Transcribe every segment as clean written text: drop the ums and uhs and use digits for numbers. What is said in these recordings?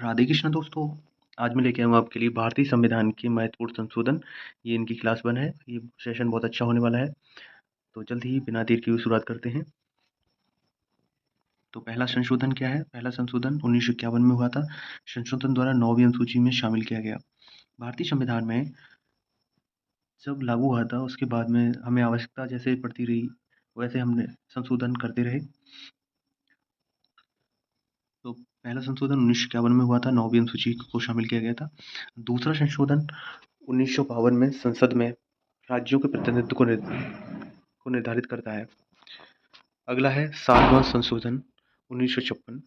राधे कृष्ण दोस्तों। आज मैं लेके आया हूँ आपके लिए भारतीय संविधान के महत्वपूर्ण संशोधन। ये इनकी क्लास 1 है। ये सेशन बहुत अच्छा होने वाला है। तो जल्द ही बिना देर किए शुरुआत करते हैं। तो पहला संशोधन क्या है? पहला संशोधन 1951 में हुआ था। संशोधन द्वारा 9वीं अनुसूची में शामिल किया गया। भारतीय संविधान में जब लागू हुआ था उसके बाद में हमें आवश्यकता जैसे पड़ती रही वैसे हमने संशोधन करते रहे। तो पहला संशोधन 1951 में हुआ था, 9वीं अनुसूची को शामिल किया गया था। दूसरा संशोधन 1952 में संसद में राज्यों के प्रतिनिधित्व को निर्धारित करता है। अगला है 7वां संशोधन 1956।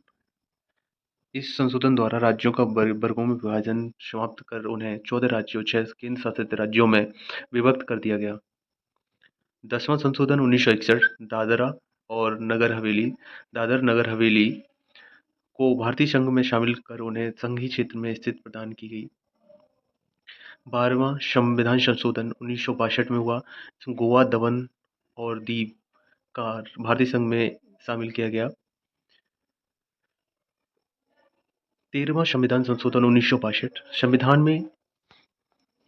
इस संशोधन द्वारा राज्यों का वर्गों में विभाजन समाप्त कर उन्हें 14 राज्यों 6 केंद्र शासित राज्यों में विभक्त कर दिया गया। 10वां संशोधन 1961 दादर नगर हवेली को भारतीय संघ में शामिल कर उन्हें संघीय क्षेत्र में स्थित प्रदान की गई। 12वां संविधान संशोधन 1962 में हुआ। गोवा, दमन और दीव का भारतीय संघ में शामिल किया गया। 13वां संविधान संशोधन 1962 संविधान में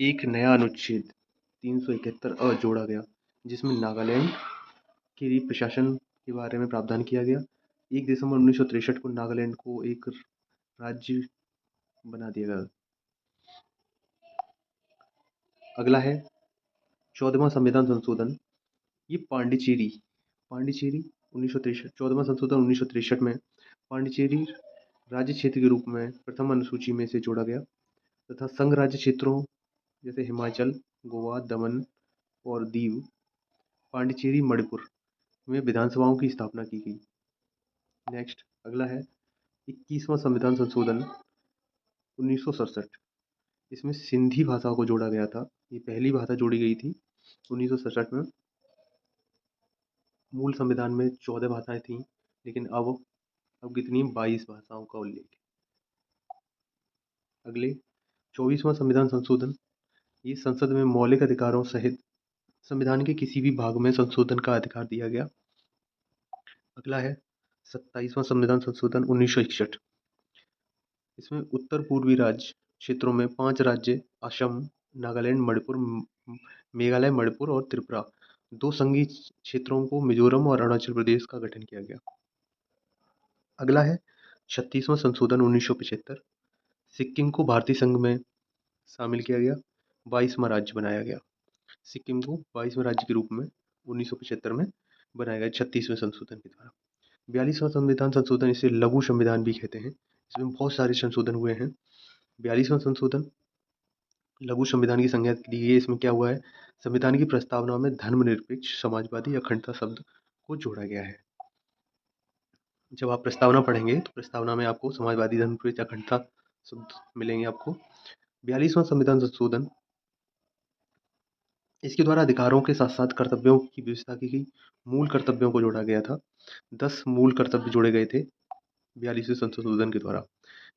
एक नया अनुच्छेद 371 जोड़ा गया, जिसमें नागालैंड के प्रशासन के बारे में प्रावधान किया गया। 1 दिसंबर 1963 को नागालैंड को एक राज्य बना दिया गया। अगला है 14वां संविधान संशोधन। ये पांडिचेरी 1963 14वां संशोधन 1963 में पांडिचेरी राज्य क्षेत्र के रूप में प्रथम अनुसूची में से जोड़ा गया तथा संघ राज्य क्षेत्रों जैसे हिमाचल, गोवा, दमन और दीव, पांडिचेरी, मणिपुर में विधानसभाओं की स्थापना की गई। नेक्स्ट अगला है 21वां संविधान संशोधन 1967। इसमें सिंधी भाषा को जोड़ा गया था। ये पहली भाषा जोड़ी गई थी 1967 में। मूल संविधान में 14 भाषाएं थीं, लेकिन अब कितनी 22 भाषाओं का उल्लेख है। अगले 24वां संविधान संशोधन। ये संसद में मौलिक अधिकारों सहित संविधान के किसी भी भाग में संशोधन का अधिकार दिया गया। अगला है 27वां संविधान संशोधन 1961। इसमें उत्तर पूर्वी राज्य क्षेत्रों में 5 राज्य असम, नागालैंड, मेघालय, मणिपुर और त्रिपुरा, 2 संघीय क्षेत्रों को मिजोरम और अरुणाचल प्रदेश का गठन किया गया। अगला है 36वां संशोधन 1975। सिक्किम को भारतीय संघ में शामिल किया गया, 22वां राज्य बनाया गया। सिक्किम को 22वें राज्य के रूप में 1975 में बनाया गया 36वें संशोधन के द्वारा। 42वां संविधान संशोधन, इसे लघु संविधान भी कहते हैं। इसमें बहुत सारे संशोधन हुए हैं। 42वां संशोधन लघु संविधान की संज्ञा दी गई है। इसमें क्या हुआ है? संविधान की प्रस्तावना में धर्मनिरपेक्ष, समाजवादी, अखंडता शब्द को जोड़ा गया है। जब आप प्रस्तावना पढ़ेंगे तो प्रस्तावना में आपको समाजवादी, धर्मनिरपेक्ष, अखंडता शब्द मिलेंगे आपको। 42वां संविधान संशोधन, इसके द्वारा अधिकारों के साथ साथ कर्तव्यों की व्यवस्था की गई। मूल कर्तव्यों को जोड़ा गया था। 10 मूल कर्तव्य जोड़े गए थे 42वें संशोधन के द्वारा।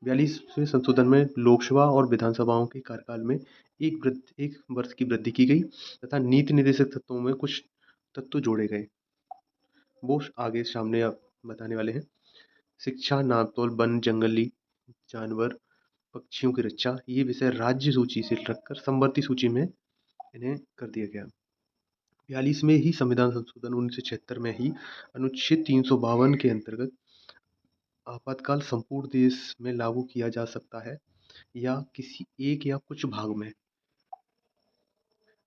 42वें संशोधन में लोकसभा और विधानसभाओं के कार्यकाल में 1 वर्ष की वृद्धि की गई तथा नीति निर्देशक तत्वों में कुछ तत्व जोड़े गए। वो आगे सामने आप बताने वाले हैं। शिक्षा, नापतोल, वन, जंगली जानवर, पक्षियों की रक्षा, ये विषय राज्य सूची से रखकर समवर्ती सूची में इन्हें कर दिया गया। 42वें ही संविधान संशोधन 1976 में ही अनुच्छेद 352 के अंतर्गत आपातकाल संपूर्ण देश में लागू किया जा सकता है या किसी एक या कुछ भाग में।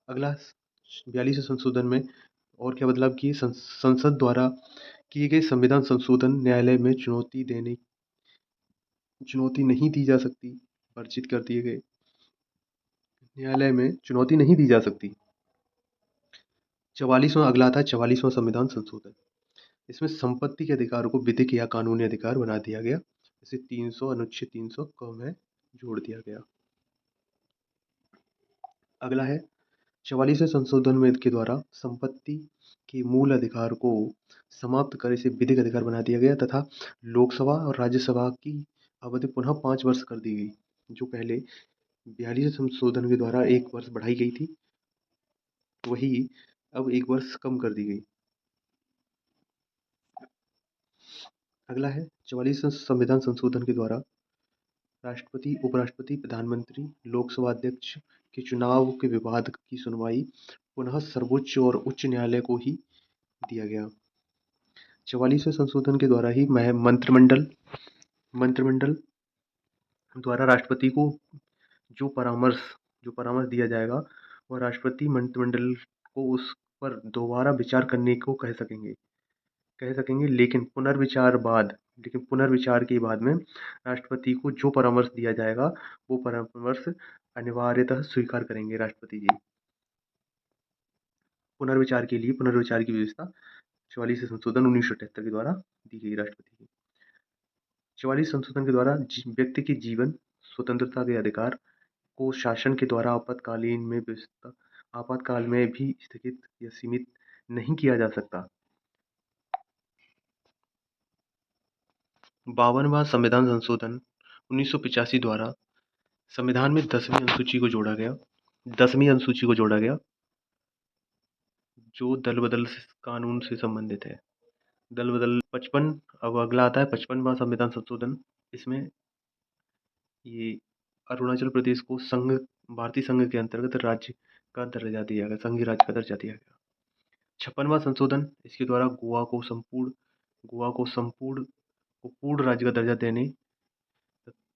अगला 42वें संशोधन में और क्या बदलाव किए? संसद द्वारा किए गए संविधान संशोधन न्यायालय में चुनौती नहीं दी जा सकती, वर्जित कर दिए गए। न्यायालय में चुनौती नहीं दी जा सकती। 44वां अगला था 44वां संविधान संशोधन। इसमें संपत्ति के अधिकार को विधिक या कानूनी अधिकार बना दिया गया। इसे 300 अनुच्छेद 300 क में जोड़ दिया गया। अगला है 44वें संशोधन में के द्वारा संपत्ति के मूल अधिकार को समाप्त कर इसे विधिक अधिकार बना दिया गया तथा लोकसभा और राज्यसभा की अवधि पुनः 5 वर्ष कर दी गई। जो पहले 42वें संशोधन के द्वारा 1 वर्ष बढ़ाई गई थी, वही अब 1 वर्ष कम कर दी गई। अगला है 44वें संविधान संशोधन के द्वारा राष्ट्रपति, उपराष्ट्रपति, प्रधानमंत्री, लोकसभा अध्यक्ष के चुनाव के विवाद की सुनवाई पुनः सर्वोच्च और उच्च न्यायालय को ही दिया गया। 44वें संशोधन के द्वारा ही मंत्रिमंडल द्वारा राष्ट्रपति को जो परामर्श दिया जाएगा, वह राष्ट्रपति मंत्रिमंडल को उस पर दोबारा विचार करने को कह सकेंगे, लेकिन पुनर्विचार के बाद में राष्ट्रपति को जो परामर्श दिया जाएगा, वो परामर्श अनिवार्यतः स्वीकार करेंगे राष्ट्रपति जी। पुनर्विचार की व्यवस्था 44वें संशोधन 1978 के द्वारा दी गई राष्ट्रपति की। 44 संशोधन के द्वारा व्यक्ति के जीवन स्वतंत्रता के अधिकार को शासन के द्वारा आपातकाल में भी स्थगित या सीमित नहीं किया जा सकता। 52वां संविधान संशोधन 1985 द्वारा संविधान में 10वीं अनुसूची को जोड़ा गया, जो दल बदल कानून से संबंधित है। दल बदल 55। अब अगला आता है 55वां संविधान संशोधन। इसमें ये अरुणाचल प्रदेश को भारतीय संघ के अंतर्गत राज्य का दर्जा दिया गया, संघीय राज्य का दर्जा दिया गया। 56वां संशोधन, इसके द्वारा गोवा को पूर्ण राज्य का दर्जा देने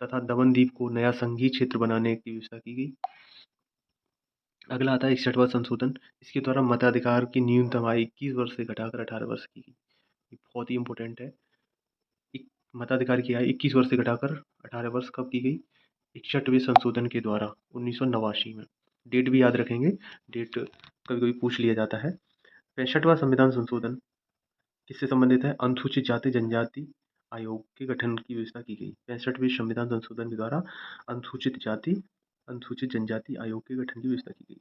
तथा दमन द्वीप को नया संघीय क्षेत्र बनाने की व्यवस्था की गई। अगला आता है 61वां संशोधन। इसके द्वारा मताधिकार की न्यूनतम आयु 21 वर्ष से घटाकर 18 वर्ष की गई। ये बहुत ही इंपॉर्टेंट है। मताधिकार की आयु 21 वर्ष से घटाकर 18 वर्ष कब की गई? 61वें संशोधन के द्वारा 1989 में। डेट भी याद रखेंगे, डेट कभी कभी पूछ लिया जाता है। 65वां संविधान संशोधन किससे संबंधित है? अनुसूचित जाति जनजाति आयोग के गठन की व्यवस्था की गई। 65वें संविधान संशोधन के द्वारा अनुसूचित जनजाति आयोग के गठन की व्यवस्था की गई।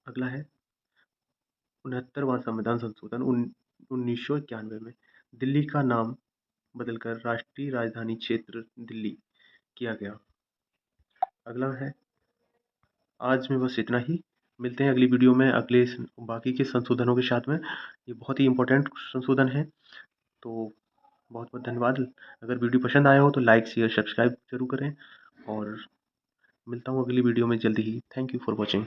अगला है 69वां संविधान संशोधन 1991 में दिल्ली का नाम बदलकर राष्ट्रीय राजधानी क्षेत्र दिल्ली किया गया। अगला है, आज में बस इतना ही। मिलते हैं अगली वीडियो में अगले बाकी के संशोधनों के साथ में। ये बहुत ही इंपॉर्टेंट संशोधन है। तो बहुत बहुत धन्यवाद। अगर वीडियो पसंद आया हो तो लाइक शेयर सब्सक्राइब जरूर करें, और मिलता हूँ अगली वीडियो में जल्दी ही। Thank you for watching.